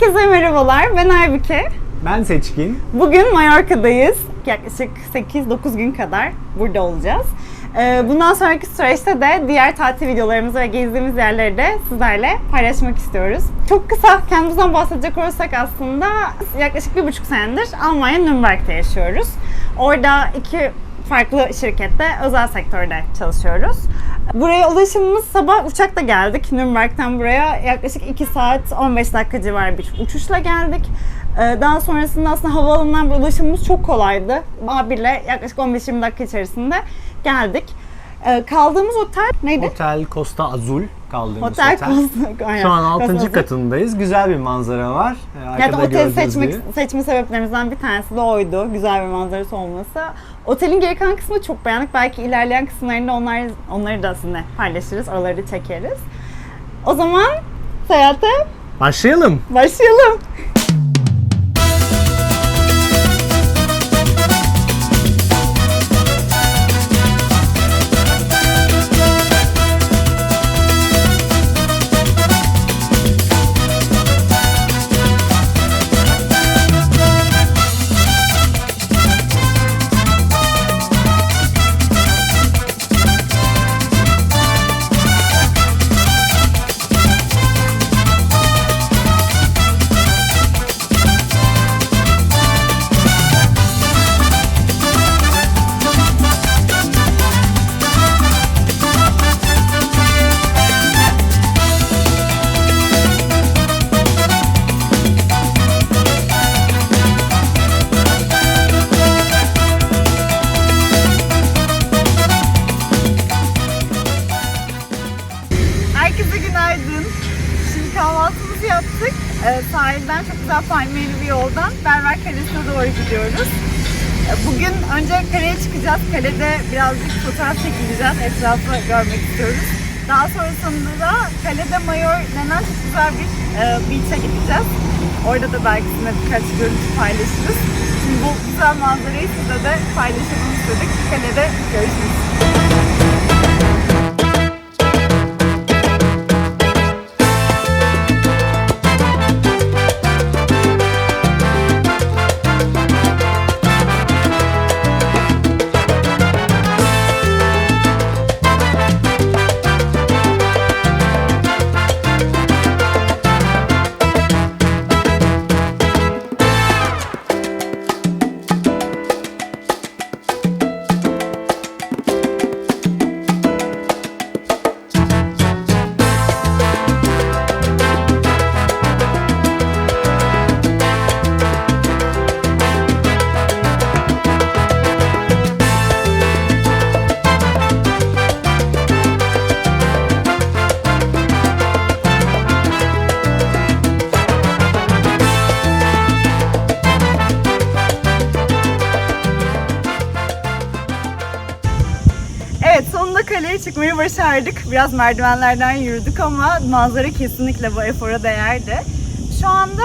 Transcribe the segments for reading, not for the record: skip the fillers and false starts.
Herkese merhabalar, ben Aybüke. Ben Seçkin. Bugün Mallorca'dayız. Yaklaşık 8-9 gün kadar burada olacağız. Bundan sonraki süreçte de diğer tatil videolarımızı ve gezdiğimiz yerleri de sizlerle paylaşmak istiyoruz. Çok kısa kendimizden bahsedecek olursak aslında yaklaşık 1,5 senedir Almanya Nürnberg'de yaşıyoruz. Orada iki farklı şirkette özel sektörde çalışıyoruz. Buraya ulaşımımız sabah uçakla geldik. Nürnberg'den buraya yaklaşık 2 saat 15 dakika civarı bir uçuşla geldik. Daha sonrasında aslında havaalanından bir ulaşımımız çok kolaydı. A1'le yaklaşık 15-20 dakika içerisinde geldik. Kaldığımız otel neydi? Otel Costa Azul kaldığımız Otel otel. Costa, aynen. Şu an 6. Costa Azul. katındayız. Güzel bir manzara var. Yani oteli gördüğünüz seçme sebeplerimizden bir tanesi de oydu. Güzel bir manzarası olması. Otelin geri kalan kısmını çok beğendik. Belki ilerleyen kısımlarında onları da sizinle paylaşırız. Oraları da çekeriz. O zaman seyahate Başlayalım. başlayalım. Herkese günaydın. Şimdi kahvaltımızı yaptık. Sahilden çok güzel palmiyeli bir yoldan Belver Kalesi'ne doğru gidiyoruz. Bugün önce kaleye çıkacağız. Kalede birazcık fotoğraf çekileceğiz. Etrafı görmek istiyoruz. Daha sonrasında da kalede Mayor denen çok güzel bir beach'e gideceğiz. Orada da belki sizinle birkaç görüntü paylaşırız. Şimdi bu güzel manzarayı size de paylaşalım istedik. Kalede görüşürüz. Evet, sonunda kaleye çıkmayı başardık. Biraz merdivenlerden yürüdük ama manzara kesinlikle bu efora değerdi. Şu anda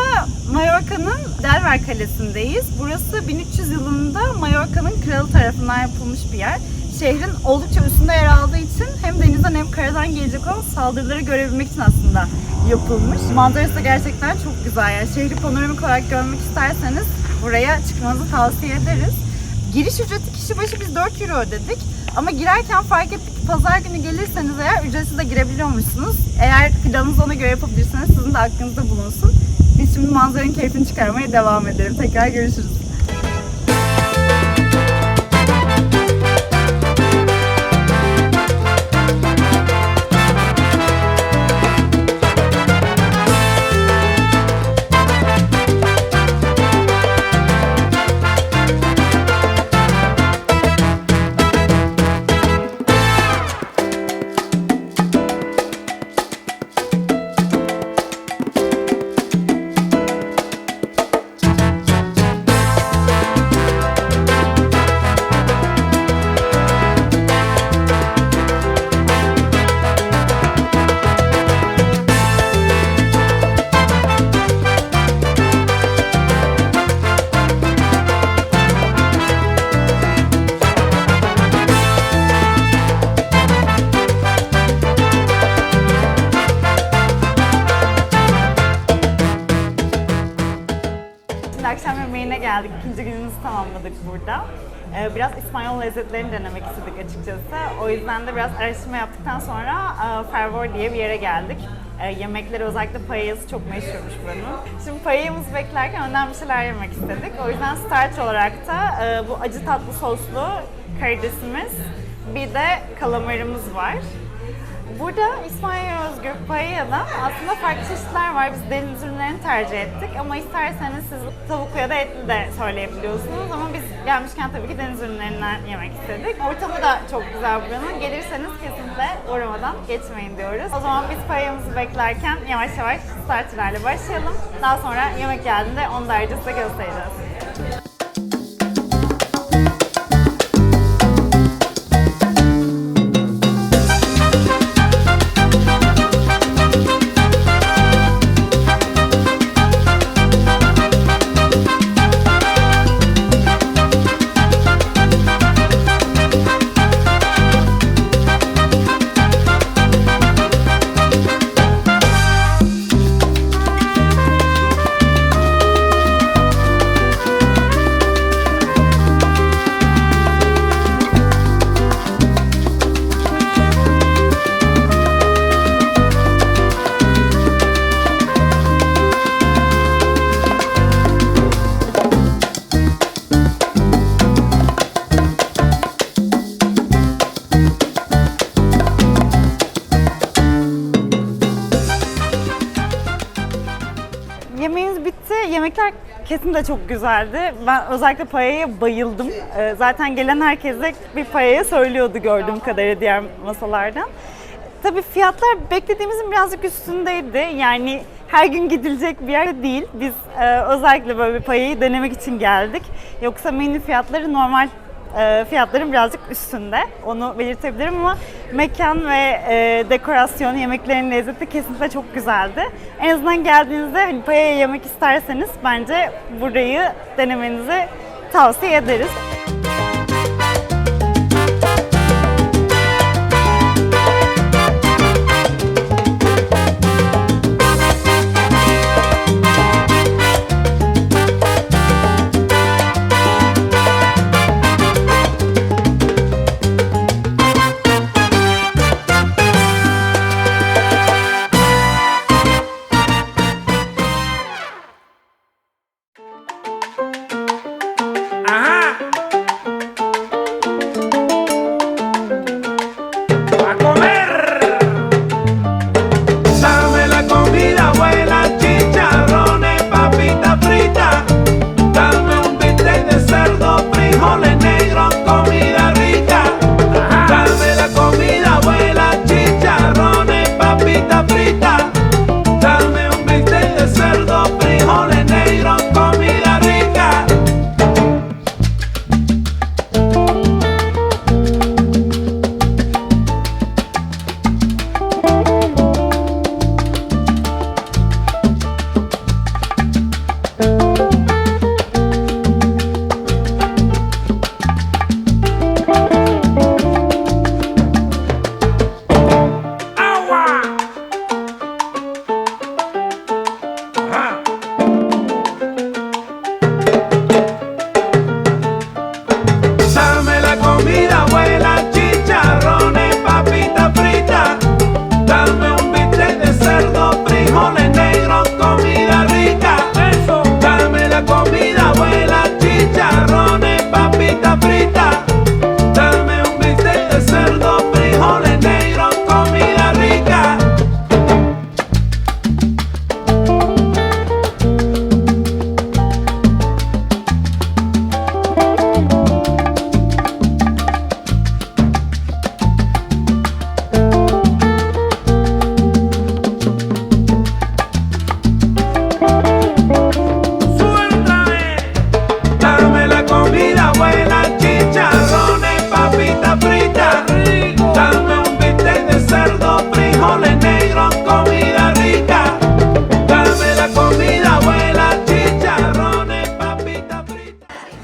Mallorca'nın Belver Kalesi'ndeyiz. Burası 1300 yılında Mallorca'nın kralı tarafından yapılmış bir yer. Şehrin oldukça üstünde yer aldığı için hem denizden hem karadan gelecek olan saldırıları görebilmek için aslında yapılmış. Manzarası da gerçekten çok güzel. Yani şehri panoramik olarak görmek isterseniz buraya çıkmanızı tavsiye ederiz. Giriş ücreti kişi başı biz 4 euro ödedik. Ama girerken fark ettik ki pazar günü gelirseniz eğer ücretsiz de girebiliyormuşsunuz. Eğer planınızı ona göre yapabilirseniz sizin de aklınızda bulunsun. Biz şimdi manzaranın keyfini çıkarmaya devam edelim. Tekrar görüşürüz. geldik. 2. günümüzü tamamladık burada. Biraz İspanyol lezzetlerini denemek istedik açıkçası. O yüzden de biraz araştırma yaptıktan sonra Fervor diye bir yere geldik. Yemekleri özellikle paella'sı çok meşhurmuş buranın. Şimdi paella'mızı beklerken önden bir şeyler yemek istedik. O yüzden starch olarak da bu acı tatlı soslu karidesimiz, bir de kalamarımız var. Burada İspanya'ya özgü paella'da aslında farklı çeşitler var. Biz deniz ürünlerini tercih ettik ama isterseniz siz tavuklu ya da etli de söyleyebiliyorsunuz. Ama biz gelmişken tabii ki deniz ürünlerinden yemek istedik. Ortamı da çok güzel buranın. Gelirseniz kesinlikle uğramadan geçmeyin diyoruz. O zaman biz paella'mızı beklerken yavaş yavaş starterlerle başlayalım. Daha sonra yemek geldiğinde onu da ayrıca size göstereceğiz. Yemeğimiz bitti. Yemekler kesinlikle çok güzeldi. Ben özellikle paella'ya bayıldım. Zaten gelen herkese bir paella söylüyordu gördüğüm kadarıyla diğer masalardan. Tabii fiyatlar beklediğimizin birazcık üstündeydi. Yani her gün gidilecek bir yer değil. Biz özellikle böyle bir paella'yı denemek için geldik. Yoksa menü fiyatları normal fiyatların birazcık üstünde. Onu belirtebilirim ama mekan ve dekorasyon, yemeklerin lezzeti kesinlikle çok güzeldi. En azından geldiğinizde hani paella yemek isterseniz bence burayı denemenizi tavsiye ederiz.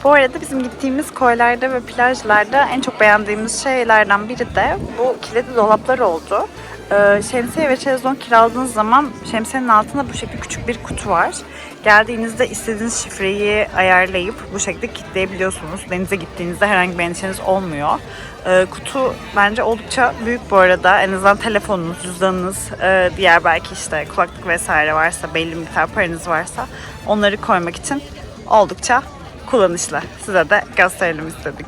Bu arada bizim gittiğimiz koylarda ve plajlarda en çok beğendiğimiz şeylerden biri de bu kilitli dolaplar oldu. Şemsiye ve şezlong kiraladığınız zaman şemsiyenin altında bu şekilde küçük bir kutu var. Geldiğinizde istediğiniz şifreyi ayarlayıp bu şekilde kilitleyebiliyorsunuz. Denize gittiğinizde herhangi bir endişeniz olmuyor. Kutu bence oldukça büyük bu arada. En azından telefonunuz, cüzdanınız, diğer belki işte kulaklık vesaire varsa, belli miktar paranız varsa onları koymak için oldukça kullanışlı. Size de gösterelim istedik.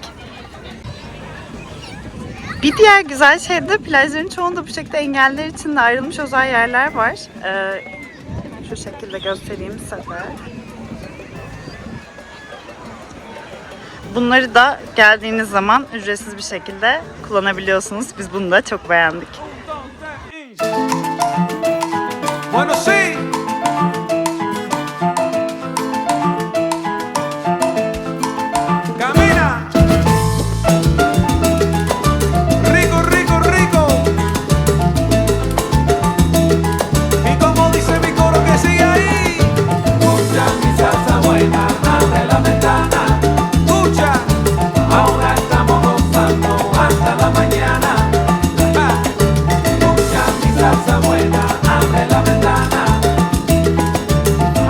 Bir diğer güzel şey de plajların çoğunda bu şekilde engelliler için de ayrılmış özel yerler var. Şu şekilde göstereyim size. Bunları da geldiğiniz zaman ücretsiz bir şekilde kullanabiliyorsunuz. Biz bunu da çok beğendik. Bueno, sí. Camina. Rico, rico, rico. Y como dice mi coro que sigue ahí. Escucha mi salsa buena, abre la ventana. Escucha. Ahora estamos gozando hasta la mañana. Escucha mi salsa buena, abre la ventana.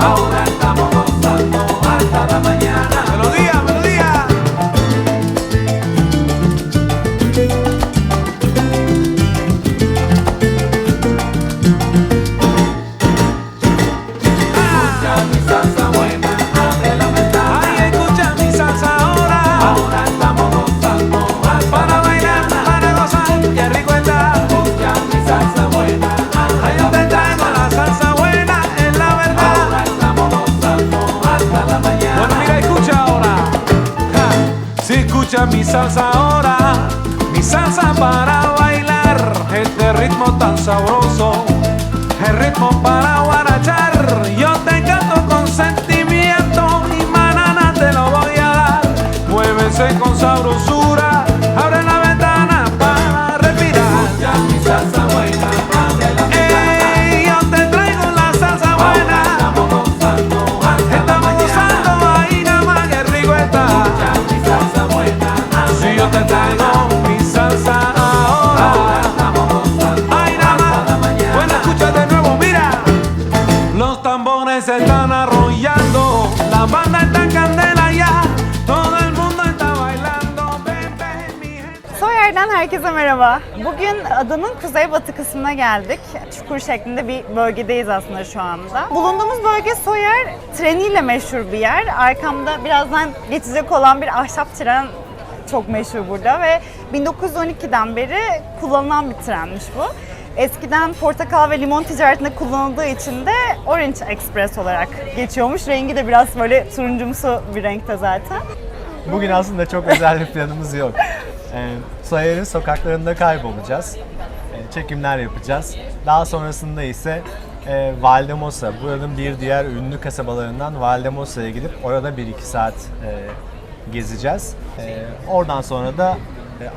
Ahora estamos gozando hasta la mañana. Melodía, melodía. Escucha mi salsa buena, abre la ventana. Ay, escucha mi salsa ahora. Ahora estamos gozando para bailar, para gozar, qué rico está. Escucha mi salsa buena, ay, yo te traigo la salsa buena, es la verdad. Ahora estamos gozando hasta la mañana. Bueno, mira, escucha ahora. Ja. Si escucha mi salsa ahora, mi salsa para bailar, este ritmo tan sabroso, el ritmo para guarachar. Yo te canto con sentimiento y manana te lo voy a dar. Muévese con sabrosura, abre la ventana para respirar. Escucha mi salsa buena, abre la ventana. Ey, yo te traigo la salsa buena. Estamos gozando, ahí nada más que rico está. Escucha mi salsa buena, si yo te traigo mi salsa ahora, estamos gozando, ay nada más. Bueno, escucha de nuevo, mira. Los tambores se están arrollando, la banda está en candela ya, todo el mundo está bailando, ven, ven, mi gente. Soyer'den herkese merhaba. Bugün adanın kuzeybatı kısmına geldik. Çukur şeklinde bir bölgedeyiz aslında şu anda. Bulunduğumuz bölge Soyer treniyle meşhur bir yer. Arkamda birazdan geçecek olan bir ahşap tren çok meşhur burada ve 1912'den beri kullanılan bir trenmiş bu. Eskiden portakal ve limon ticaretinde kullanıldığı için de Orange Express olarak geçiyormuş. Rengi de biraz böyle turuncumsu bir renkte zaten. Bugün aslında çok özel bir planımız yok. Soyer'in sokaklarında kaybolacağız. Çekimler yapacağız. Daha sonrasında ise Valdemosa, buranın bir diğer ünlü kasabalarından Valdemosa'ya gidip orada 1-2 saat gezeceğiz. Oradan sonra da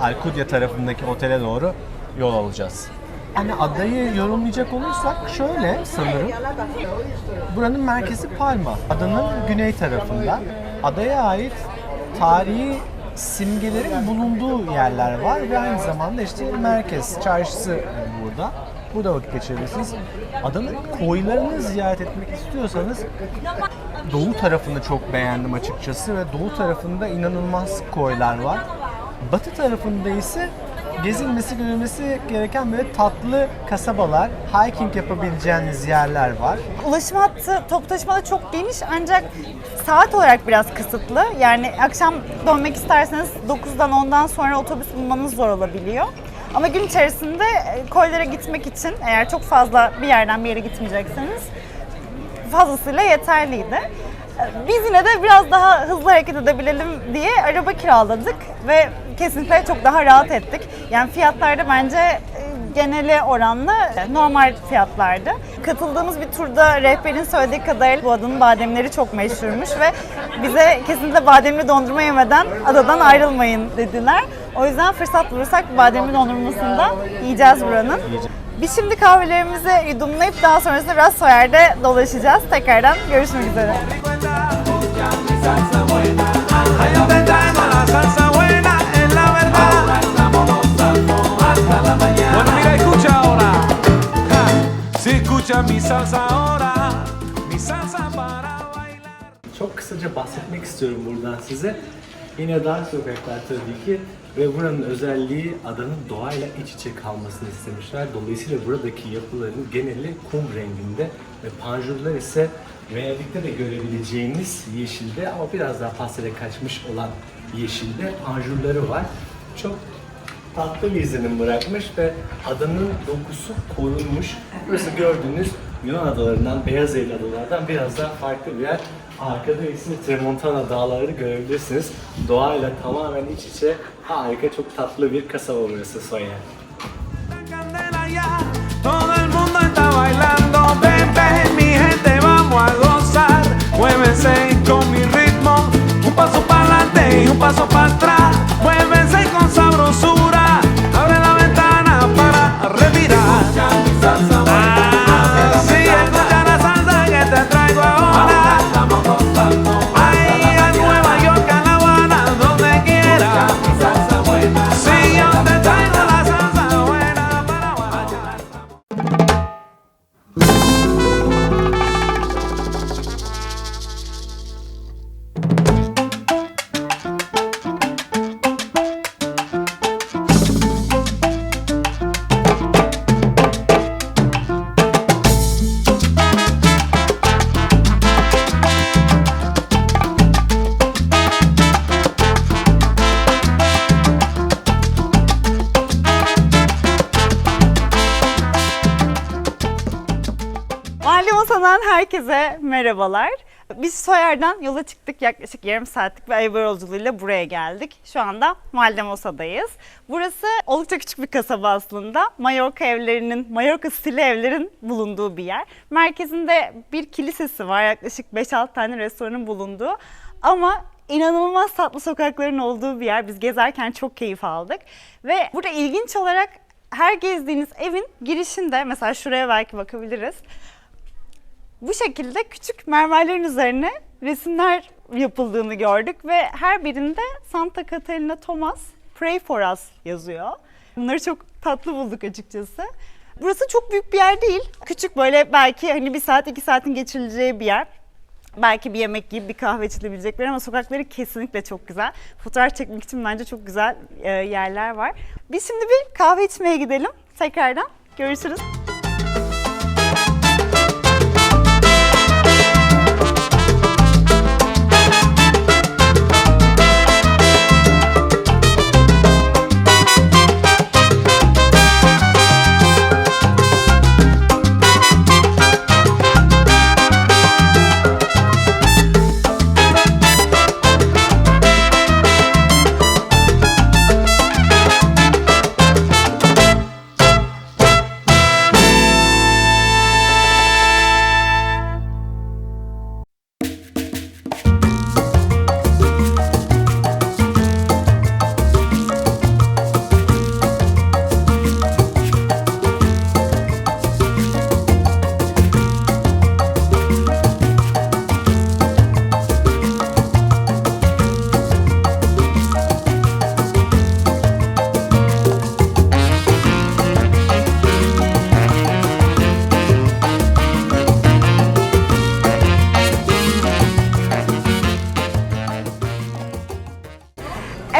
Alcudia tarafındaki otele doğru yol alacağız. Yani adayı yorumlayacak olursak şöyle sanırım. Buranın merkezi Palma. Adanın güney tarafında. Adaya ait tarihi simgelerin bulunduğu yerler var ve aynı zamanda işte merkez, çarşısı burada. Burada vakit geçirebilirsiniz. Adanın koylarını ziyaret etmek istiyorsanız doğu tarafını çok beğendim açıkçası ve doğu tarafında inanılmaz koylar var. Batı tarafında ise gezilmesi, görülmesi gereken böyle tatlı kasabalar, hiking yapabileceğiniz yerler var. Ulaşım hattı toplu taşımada çok geniş ancak saat olarak biraz kısıtlı. Yani akşam dönmek isterseniz 9'dan 10'dan sonra otobüs bulmanız zor olabiliyor. Ama gün içerisinde koylara gitmek için eğer çok fazla bir yerden bir yere gitmeyecekseniz fazlasıyla yeterliydi. Biz yine de biraz daha hızlı hareket edebilelim diye araba kiraladık ve kesinlikle çok daha rahat ettik. Yani fiyatlar da bence geneli oranla normal fiyatlardı. Katıldığımız bir turda rehberin söylediği kadarıyla bu adanın bademleri çok meşhurmuş ve bize kesinlikle bademli dondurma yemeden adadan ayrılmayın dediler. O yüzden fırsat bulursak bademli dondurmasını da yiyeceğiz buranın. Biz şimdi kahvelerimizi yudumlayıp daha sonrasında biraz Soyer'de dolaşacağız. Tekrardan görüşmek üzere. Bueno, mira, escucha ahora. escucha mi salsa ahora, mi salsa para bailar. Çok kısaca bahsetmek istiyorum buradan size. Yine dar sokaklar tabii ki ve buranın özelliği adanın doğayla iç içe kalmasını istemişler. Dolayısıyla buradaki yapıların geneli kum renginde ve panjurlar ise Venedik'te de görebileceğiniz yeşilde ama biraz daha pastele kaçmış olan yeşilde panjurları var. Çok tatlı bir izlenim bırakmış ve adanın dokusu korunmuş. Burası gördüğünüz Yunan adalarından, Beyaz Eylül adalardan biraz daha farklı bir yer. Arkada ise Tramontana dağları görebilirsiniz. Doğayla tamamen iç içe harika, çok tatlı bir kasaba burası Soyer. Candela ya, todo el mundo está bailando, ven, ven, mi gente, vamos a gozar. Muévense con mi ritmo, un paso para adelante y un paso para atrás. Muévense con sabrosura, abre la ventana para respirar. Ah, sí, escucha la salsa que te traigo ahora. Ay, a Nueva York, a La Habana, donde quiera. Sí, yo te traigo la salsa buena para bailar. Mahalle Masa'dan herkese merhabalar. Biz Soyer'den yola çıktık. Yaklaşık yarım saatlik bir araba yolculuğuyla buraya geldik. Şu anda Mahalle Masa'dayız. Burası oldukça küçük bir kasaba aslında. Mallorca stili evlerin bulunduğu bir yer. Merkezinde bir kilisesi var. Yaklaşık 5-6 tane restoranın bulunduğu. Ama inanılmaz tatlı sokakların olduğu bir yer. Biz gezerken çok keyif aldık. Ve burada ilginç olarak her gezdiğiniz evin girişinde, mesela şuraya belki bakabiliriz. Bu şekilde küçük mermerlerin üzerine resimler yapıldığını gördük ve her birinde Santa Catalina Thomas Pray for Us yazıyor. Bunları çok tatlı bulduk açıkçası. Burası çok büyük bir yer değil. Küçük, böyle belki hani 1 saat 2 saatin geçirileceği bir yer. Belki bir yemek yiyip bir kahve içilebilecek bir yer ama sokakları kesinlikle çok güzel. Fotoğraf çekmek için bence çok güzel yerler var. Biz şimdi bir kahve içmeye gidelim. Tekrardan görüşürüz.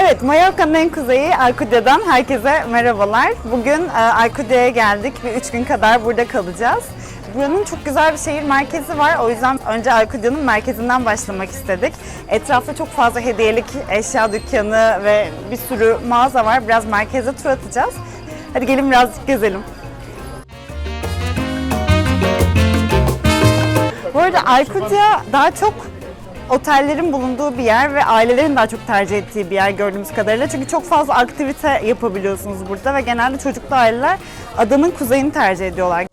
Evet, Mallorca'nın en kuzeyi Alcudia'dan herkese merhabalar. Bugün Alcudia'ya geldik. Bir 3 gün kadar burada kalacağız. Buranın çok güzel bir şehir merkezi var. O yüzden önce Alcudia'nın merkezinden başlamak istedik. Etrafta çok fazla hediyelik eşya dükkanı ve bir sürü mağaza var. Biraz merkeze tur atacağız. Hadi gelin birazcık gezelim. Bu arada Alcudia daha çok otellerin bulunduğu bir yer ve ailelerin daha çok tercih ettiği bir yer gördüğümüz kadarıyla. Çünkü çok fazla aktivite yapabiliyorsunuz burada ve genelde çocuklu aileler adanın kuzeyini tercih ediyorlar.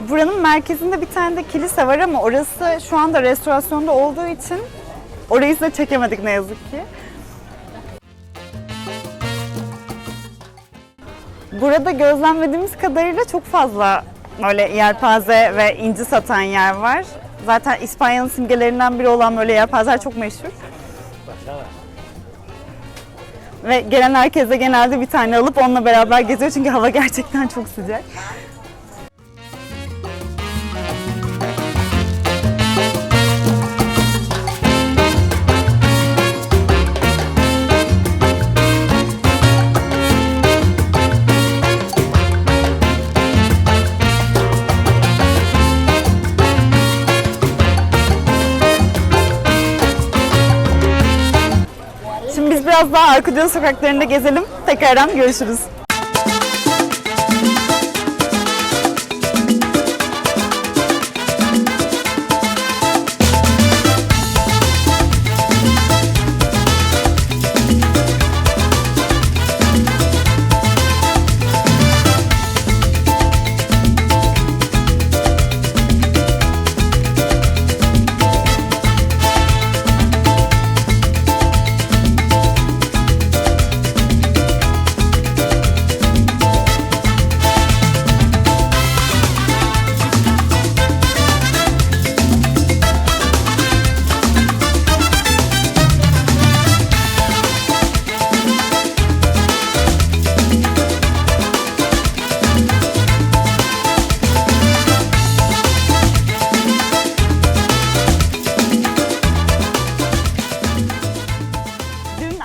Buranın merkezinde bir tane de kilise var ama orası şu anda restorasyonda olduğu için orayı size çekemedik ne yazık ki. Burada gözlemlediğimiz kadarıyla çok fazla böyle yelpaze ve inci satan yer var. Zaten İspanya'nın simgelerinden biri olan böyle yelpazeler çok meşhur. Ve gelen herkes de genelde bir tane alıp onunla beraber geziyor çünkü hava gerçekten çok sıcak. Şimdi biz biraz daha Arkudiya sokaklarında gezelim. Tekrardan görüşürüz.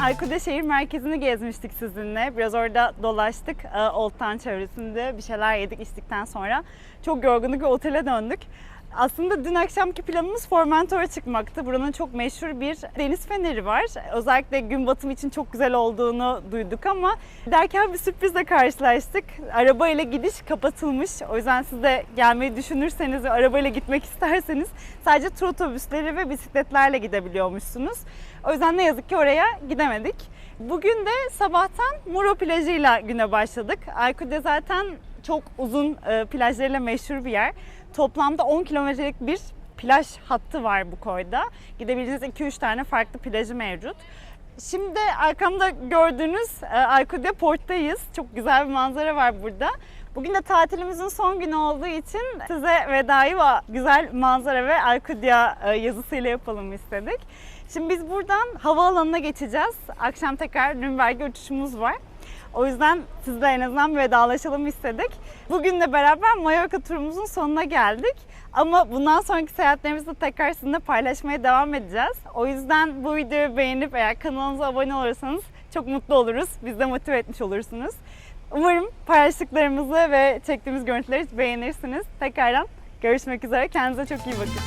Arkudiya şehir merkezini gezmiştik sizinle. Biraz orada dolaştık. Old Town çevresinde bir şeyler yedik içtikten sonra. Çok yorgunduk ve otele döndük. Aslında dün akşamki planımız Formentor'a çıkmaktı. Buranın çok meşhur bir deniz feneri var. Özellikle gün batımı için çok güzel olduğunu duyduk ama derken bir sürprizle karşılaştık. Arabayla gidiş kapatılmış. O yüzden siz de gelmeyi düşünürseniz ve arabayla gitmek isterseniz sadece tur otobüsleri ve bisikletlerle gidebiliyormuşsunuz. O yüzden ne yazık ki oraya gidemedik. Bugün de sabahtan Muro plajıyla güne başladık. Arkudiya zaten çok uzun plajlarıyla meşhur bir yer. Toplamda 10 kilometrelik bir plaj hattı var bu koyda. Gidebileceğiniz 2-3 tane farklı plajı mevcut. Şimdi arkamda gördüğünüz Arkudiya Port'tayız. Çok güzel bir manzara var burada. Bugün de tatilimizin son günü olduğu için size vedayı ve güzel manzara ve Arkudiya yazısıyla yapalım istedik. Şimdi biz buradan havaalanına geçeceğiz. Akşam tekrar Nürnberg'e uçuşumuz var. O yüzden sizle en azından bir vedalaşalım istedik. Bugünle beraber Mallorca turumuzun sonuna geldik. Ama bundan sonraki seyahatlerimizi de tekrar sizinle paylaşmaya devam edeceğiz. O yüzden bu videoyu beğenip eğer kanalımıza abone olursanız çok mutlu oluruz. Biz de motive etmiş olursunuz. Umarım paylaştıklarımızı ve çektiğimiz görüntüleri beğenirsiniz. Tekrardan görüşmek üzere. Kendinize çok iyi bakın.